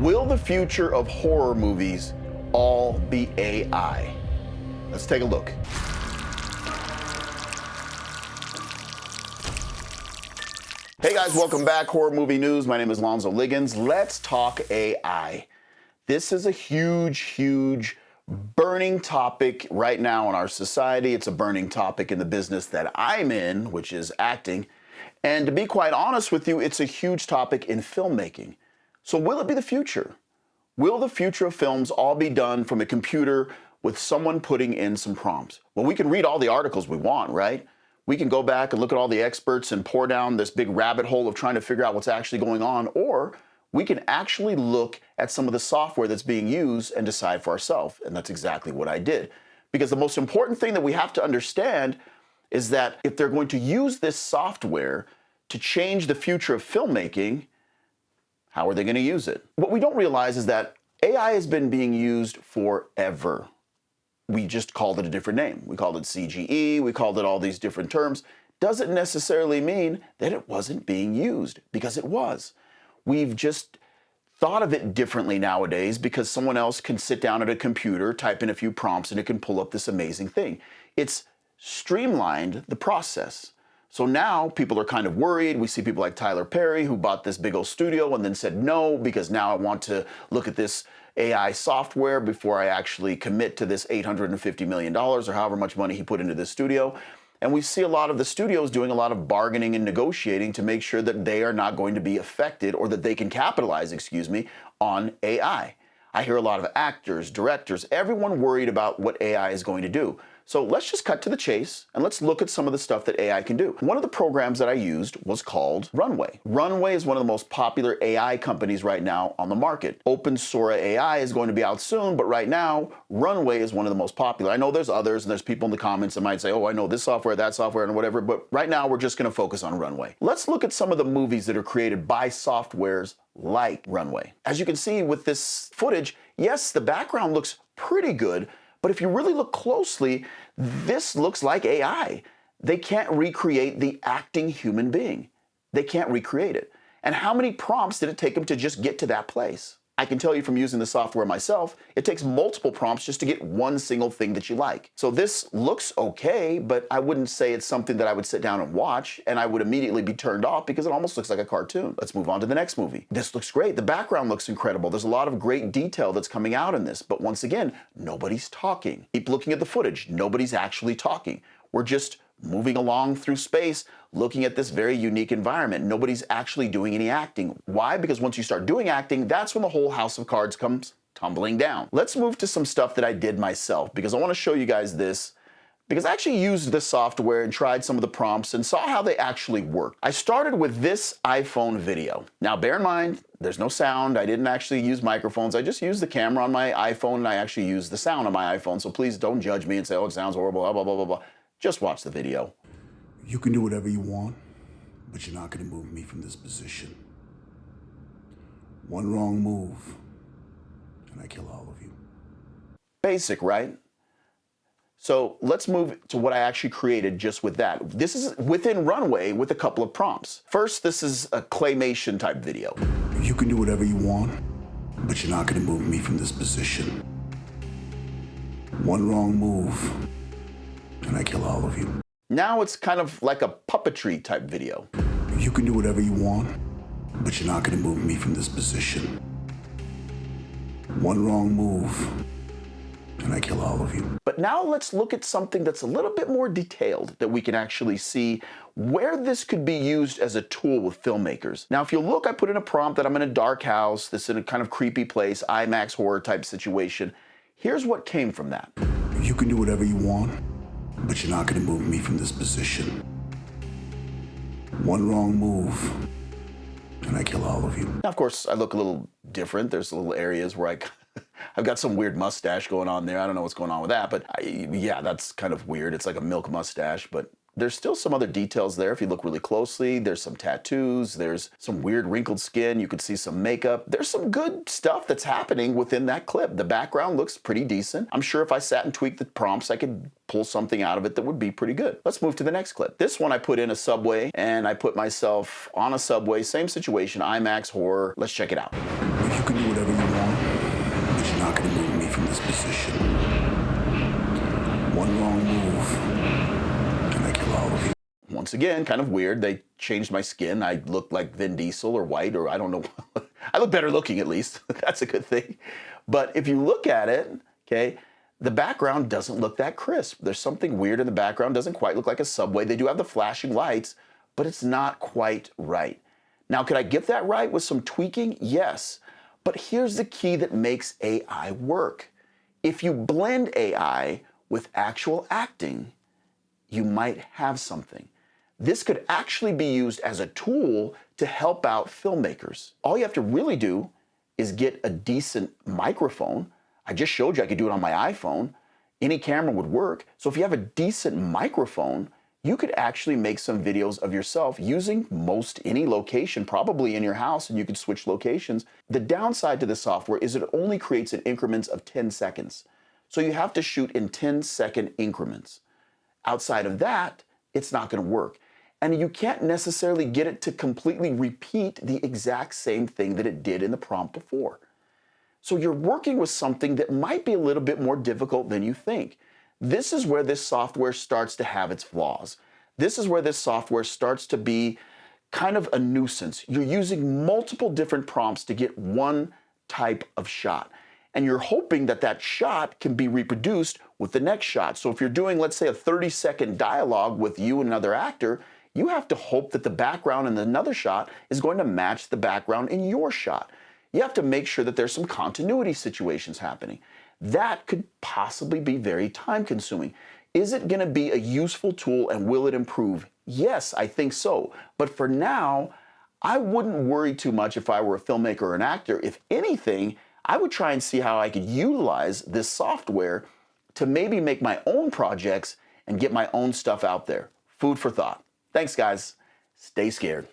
Will the future of horror movies all be AI? Let's take a look. Hey guys, welcome back. Horror Movie News. My name is Lonzo Liggins. Let's talk AI. This is a huge burning topic right now in our society. It's a burning topic in the business that I'm in, which is acting. And to be quite honest with you, it's a huge topic in filmmaking. So will it be the future? Will the future of films all be done from a computer with someone putting in some prompts? Well, we can read all the articles we want, right? We can go back and look at all the experts and pour down this big rabbit hole of trying to figure out what's actually going on, or we can actually look at some of the software that's being used and decide for ourselves. And that's exactly what I did. Because the most important thing that we have to understand is that if they're going to use this software to change the future of filmmaking, how are they going to use it? What we don't realize is that AI has been being used forever. We just called it a different name. We called it CGE, we called it all these different terms. Doesn't necessarily mean that it wasn't being used, because it was. We've just thought of it differently nowadays because someone else can sit down at a computer, type in a few prompts, and it can pull up this amazing thing. It's streamlined the process. So now people are kind of worried. We see people like Tyler Perry, who bought this big old studio and then said no, because now I want to look at this AI software before I actually commit to this $850 million or however much money he put into this studio. And we see a lot of the studios doing a lot of bargaining and negotiating to make sure that they are not going to be affected, or that they can capitalize, on AI. I hear a lot of actors, directors, everyone worried about what AI is going to do. So let's just cut to the chase and let's look at some of the stuff that AI can do. One of the programs that I used was called Runway. Runway is one of the most popular AI companies right now on the market. OpenSora AI is going to be out soon, but right now, Runway is one of the most popular. I know there's others, and there's people in the comments that might say, oh, I know this software, that software, and whatever, but right now we're just gonna focus on Runway. Let's look at some of the movies that are created by softwares like Runway. As you can see with this footage, yes, the background looks pretty good, but if you really look closely, this looks like AI. They can't recreate the acting human being. They can't recreate it. And how many prompts did it take them to just get to that place? I can tell you from using the software myself, it takes multiple prompts just to get one single thing that you like. So this looks okay, but I wouldn't say it's something that I would sit down and watch, and I would immediately be turned off because it almost looks like a cartoon. Let's move on to the next movie. This looks great. The background looks incredible. There's a lot of great detail that's coming out in this, but once again, nobody's talking. Keep looking at the footage. Nobody's actually talking. We're just moving along through space, looking at this very unique environment. Nobody's actually doing any acting. Why? Because once you start doing acting, that's when the whole house of cards comes tumbling down. Let's move to some stuff that I did myself, because I want to show you guys this, because I actually used this software and tried some of the prompts and saw how they actually work. I started with this iPhone video. Now, bear in mind, there's no sound. I didn't actually use microphones. I just used the camera on my iPhone, and I actually used the sound on my iPhone. So please don't judge me and say, oh, it sounds horrible, blah, blah, blah, blah, blah. Just watch the video. You can do whatever you want, but you're not gonna move me from this position. One wrong move, and I kill all of you. Basic, right? So let's move to what I actually created just with that. This is within Runway with a couple of prompts. First, this is a claymation type video. You can do whatever you want, but you're not gonna move me from this position. One wrong move, and I kill all of you. Now it's kind of like a puppetry type video. You can do whatever you want, but you're not gonna move me from this position. One wrong move, and I kill all of you. But now let's look at something that's a little bit more detailed, that we can actually see where this could be used as a tool with filmmakers. Now, if you look, I put in a prompt that I'm in a dark house, this in a kind of creepy place, IMAX horror type situation. Here's what came from that. You can do whatever you want, but you're not gonna move me from this position. One wrong move, and I kill all of you. Now, of course, I look a little different. There's little areas where I've got some weird mustache going on there. I don't know what's going on with that, but yeah, that's kind of weird. It's like a milk mustache, but there's still some other details there. If you look really closely, there's some tattoos, there's some weird wrinkled skin, you could see some makeup. There's some good stuff that's happening within that clip. The background looks pretty decent. I'm sure if I sat and tweaked the prompts, I could pull something out of it that would be pretty good. Let's move to the next clip. This one I put in a subway, and I put myself on a subway, same situation, IMAX horror. Let's check it out. You can do whatever you gonna move me from this position. One wrong move, and I kill all of you. Once again, kind of weird. They changed my skin. I look like Vin Diesel or white, or I don't know. I look better looking, at least. That's a good thing. But if you look at it, okay, the background doesn't look that crisp. There's something weird in the background. Doesn't quite look like a subway. They do have the flashing lights, but it's not quite right. Now, could I get that right with some tweaking? Yes. But here's the key that makes AI work. If you blend AI with actual acting, you might have something. This could actually be used as a tool to help out filmmakers. All you have to really do is get a decent microphone. I just showed you I could do it on my iPhone. Any camera would work. So if you have a decent microphone, you could actually make some videos of yourself using most any location, probably in your house, and you could switch locations. The downside to this software is it only creates in increments of 10 seconds. So you have to shoot in 10-second increments. Outside of that, it's not going to work. And you can't necessarily get it to completely repeat the exact same thing that it did in the prompt before. So you're working with something that might be a little bit more difficult than you think. This is where this software starts to have its flaws. This is where this software starts to be kind of a nuisance. You're using multiple different prompts to get one type of shot. And you're hoping that that shot can be reproduced with the next shot. So if you're doing, let's say, a 30-second dialogue with you and another actor, you have to hope that the background in another shot is going to match the background in your shot. You have to make sure that there's some continuity situations happening. That could possibly be very time-consuming. Is it going to be a useful tool and will it improve? Yes, I think so. But for now, I wouldn't worry too much if I were a filmmaker or an actor. If anything, I would try and see how I could utilize this software to maybe make my own projects and get my own stuff out there. Food for thought. Thanks, guys. Stay scared.